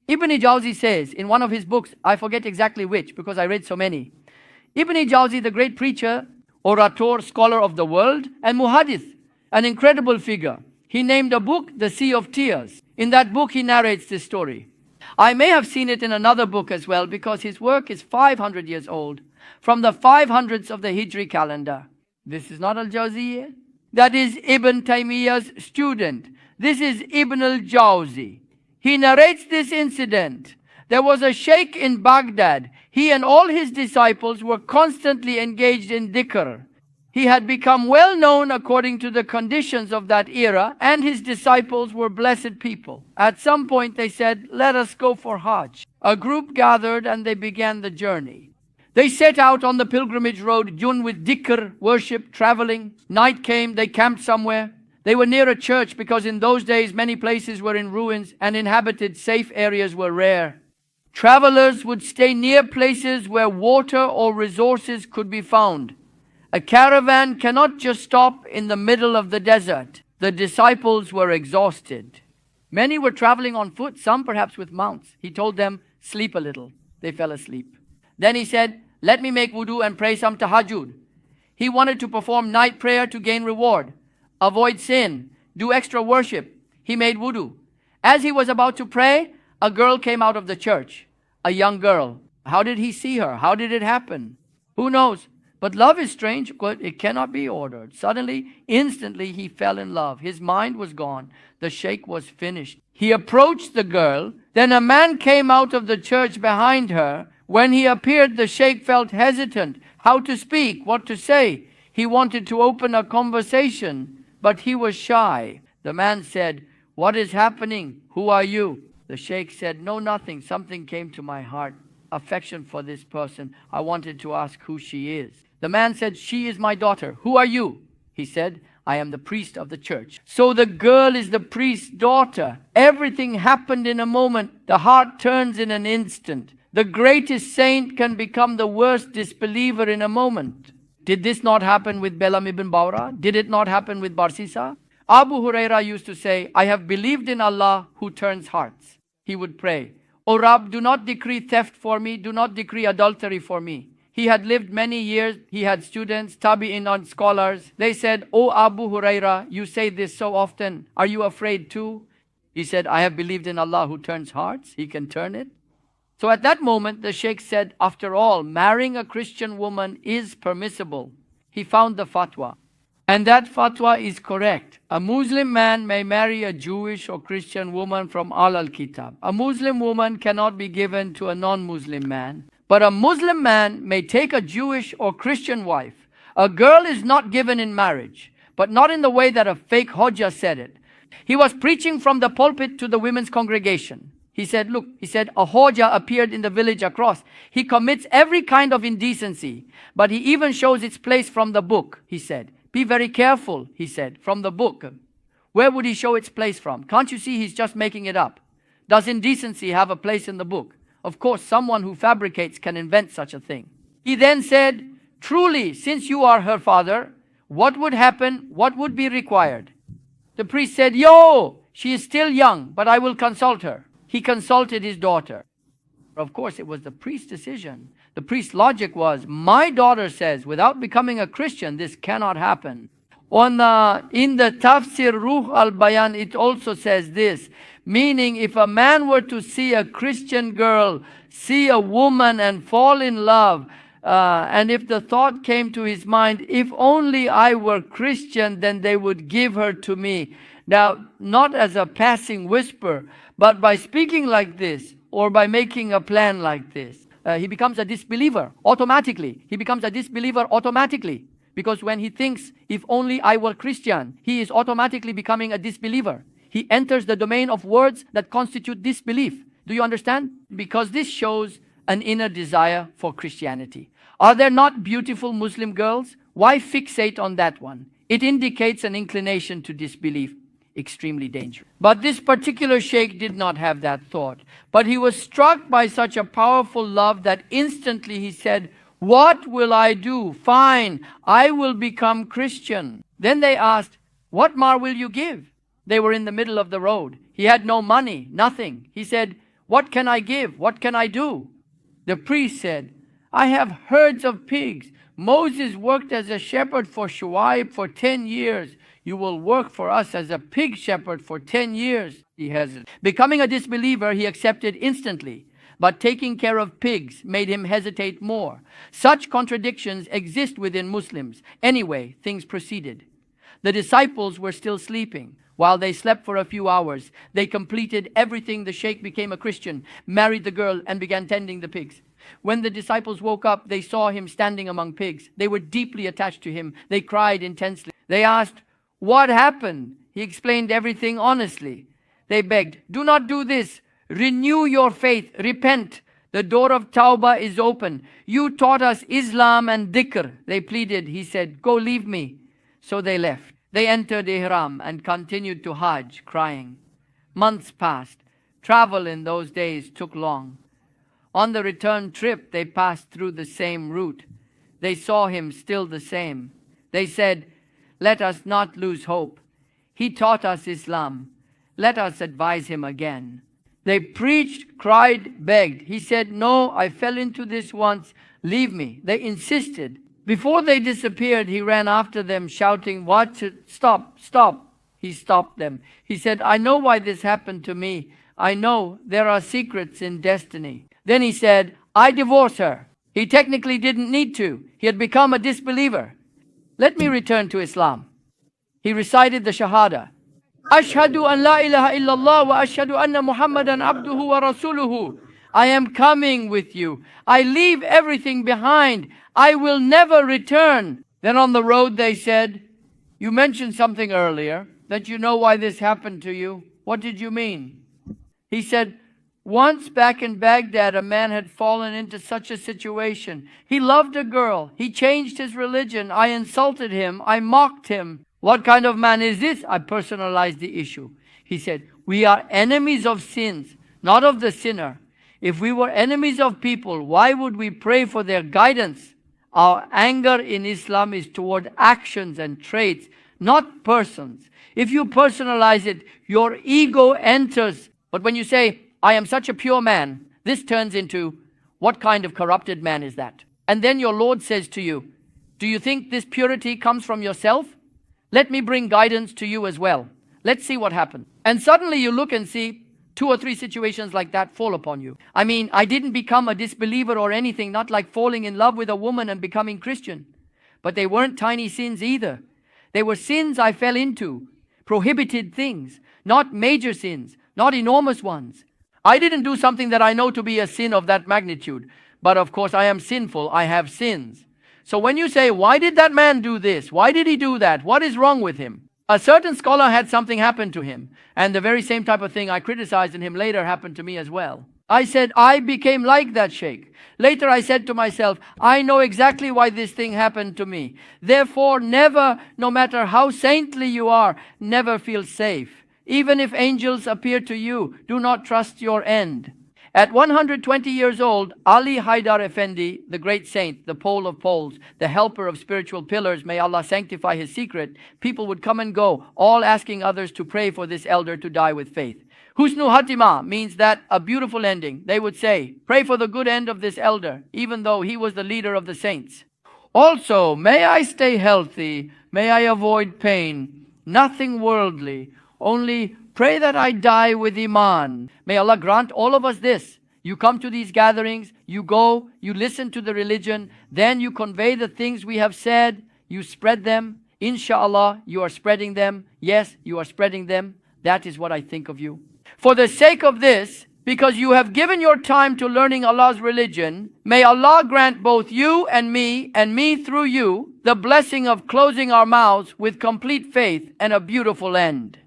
Ibn Jawzi says in one of his books, I forget exactly which because I read so many. Ibn Jawzi, the great preacher, orator, scholar of the world, and muhaddith, an incredible figure. He named a book, The Sea of Tears. In that book, he narrates this story. I may have seen it in another book as well because his work is 500 years old, from the 500s of the Hijri calendar. This is not Al-Jawziyya. That is Ibn Taymiyyah's student. This is Ibn al-Jawzi. He narrates this incident. There was a sheikh in Baghdad. He and all his disciples were constantly engaged in dhikr. He had become well known according to the conditions of that era, and his disciples were blessed people. At some point they said, let us go for Hajj. A group gathered and they began the journey. They set out on the pilgrimage road, dune with dhikr, worship, traveling. Night came, they camped somewhere. They were near a church because in those days many places were in ruins and inhabited safe areas were rare. Travelers would stay near places where water or resources could be found. A caravan cannot just stop in the middle of the desert. The disciples were exhausted. Many were traveling on foot, some perhaps with mounts. He told them, sleep a little. They fell asleep. Then he said, let me make wudu and pray some tahajjud. He wanted to perform night prayer to gain reward, avoid sin, do extra worship. He made wudu. As he was about to pray, a girl came out of the church, a young girl. How did he see her? How did it happen? Who knows? But love is strange, it cannot be ordered. Suddenly, instantly, he fell in love. His mind was gone. The sheikh was finished. He approached the girl. Then a man came out of the church behind her. When he appeared, the sheikh felt hesitant. How to speak, what to say. He wanted to open a conversation, but he was shy. The man said, what is happening? Who are you? The sheikh said, no, nothing. Something came to my heart. Affection for this person. I wanted to ask who she is. The man said, she is my daughter. Who are you? He said, I am the priest of the church. So the girl is the priest's daughter. Everything happened in a moment. The heart turns in an instant. The greatest saint can become the worst disbeliever in a moment. Did this not happen with Belam ibn Bawra? Did it not happen with Barsisa? Abu Huraira used to say, I have believed in Allah who turns hearts. He would pray, O Rabb, do not decree theft for me. Do not decree adultery for me. He had lived many years. He had students, tabi'in and scholars. They said, O Abu Huraira, you say this so often. Are you afraid too? He said, I have believed in Allah who turns hearts. He can turn it. So at that moment, the sheikh said, after all, marrying a Christian woman is permissible. He found the fatwa. And that fatwa is correct. A Muslim man may marry a Jewish or Christian woman from Al-Kitab. A Muslim woman cannot be given to a non-Muslim man. But a Muslim man may take a Jewish or Christian wife. A girl is not given in marriage, but not in the way that a fake Hoja said it. He was preaching from the pulpit to the women's congregation. He said, look, a Hoja appeared in the village across. He commits every kind of indecency, but he even shows its place from the book, he said. Be very careful, he said, from the book. Where would he show its place from? Can't you see he's just making it up? Does indecency have a place in the book? Of course, someone who fabricates can invent such a thing. He then said, truly, since you are her father, what would happen? What would be required? The priest said, yo, she is still young, but I will consult her. He consulted his daughter. Of course, it was the priest's decision. The priest's logic was, my daughter says, without becoming a Christian, this cannot happen. In the Tafsir Ruh al-Bayan, it also says this, meaning if a man were to see a Christian girl, see a woman and fall in love, and if the thought came to his mind, if only I were Christian, then they would give her to me. Now, not as a passing whisper, but by speaking like this, or by making a plan like this, he becomes a disbeliever automatically. He becomes a disbeliever automatically. Because when he thinks, if only I were Christian, he is automatically becoming a disbeliever. He enters the domain of words that constitute disbelief. Do you understand? Because this shows an inner desire for Christianity. Are there not beautiful Muslim girls? Why fixate on that one? It indicates an inclination to disbelief. Extremely dangerous. But this particular sheikh did not have that thought. But he was struck by such a powerful love that instantly he said, what will I do? Fine, I will become Christian. Then they asked, what mar will you give? They were in the middle of the road. He had no money, nothing. He said, What can I give? What can I do? The priest said, I have herds of pigs. Moses worked as a shepherd for Shuaib for 10 years. You will work for us as a pig shepherd for 10 years. He hesitated. Becoming a disbeliever, he accepted instantly. But taking care of pigs made him hesitate more. Such contradictions exist within Muslims. Anyway, things proceeded. The disciples were still sleeping. While they slept for a few hours, they completed everything. The Sheikh became a Christian, married the girl, and began tending the pigs. When the disciples woke up, they saw him standing among pigs. They were deeply attached to him. They cried intensely. They asked, what happened? He explained everything honestly. They begged, do not do this. Renew your faith. Repent. The door of Tawbah is open. You taught us Islam and dhikr. They pleaded. He said, go leave me. So they left. They entered Ihram and continued to Hajj, crying. Months passed. Travel in those days took long. On the return trip, they passed through the same route. They saw him still the same. They said, let us not lose hope. He taught us Islam. Let us advise him again. They preached, cried, begged. He said, no, I fell into this once. Leave me. They insisted. Before they disappeared, he ran after them, shouting, what? Stop, stop. He stopped them. He said, I know why this happened to me. I know there are secrets in destiny. Then he said, I divorce her. He technically didn't need to. He had become a disbeliever. Let me return to Islam. He recited the Shahada. Ashhadu an la ilaha illallah wa ashhadu anna Muhammadan abduhu wa rasuluhu. I am coming with you. I leave everything behind. I will never return. Then on the road they said, you mentioned something earlier, that you know why this happened to you. What did you mean? He said, once back in Baghdad, a man had fallen into such a situation. He loved a girl. He changed his religion. I insulted him. I mocked him. What kind of man is this? I personalized the issue. He said, we are enemies of sins, not of the sinner. If we were enemies of people, why would we pray for their guidance? Our anger in Islam is toward actions and traits, not persons. If you personalize it, your ego enters. But when you say, I am such a pure man, this turns into, what kind of corrupted man is that? And then your Lord says to you, do you think this purity comes from yourself? Let me bring guidance to you as well. Let's see what happens. And suddenly you look and see 2 or 3 situations like that fall upon you. I mean, I didn't become a disbeliever or anything, not like falling in love with a woman and becoming Christian. But they weren't tiny sins either. They were sins I fell into, prohibited things, not major sins, not enormous ones. I didn't do something that I know to be a sin of that magnitude. But of course, I am sinful. I have sins. So when you say, why did that man do this? Why did he do that? What is wrong with him? A certain scholar had something happen to him. And the very same type of thing I criticized in him later happened to me as well. I said, I became like that Sheikh. Later I said to myself, I know exactly why this thing happened to me. Therefore, never, no matter how saintly you are, never feel safe. Even if angels appear to you, do not trust your end. At 120 years old, Ali Haydar Effendi, the great saint, the pole of poles, the helper of spiritual pillars, may Allah sanctify his secret, people would come and go, all asking others to pray for this elder to die with faith. Husnu Hatima means that a beautiful ending. They would say, pray for the good end of this elder, even though he was the leader of the saints. Also, may I stay healthy, may I avoid pain, nothing worldly, only pray that I die with Iman. May Allah grant all of us this. You come to these gatherings, you go, you listen to the religion, then you convey the things we have said, you spread them. Inshallah, you are spreading them. Yes, you are spreading them. That is what I think of you. For the sake of this, because you have given your time to learning Allah's religion, may Allah grant both you and me through you, the blessing of closing our mouths with complete faith and a beautiful end.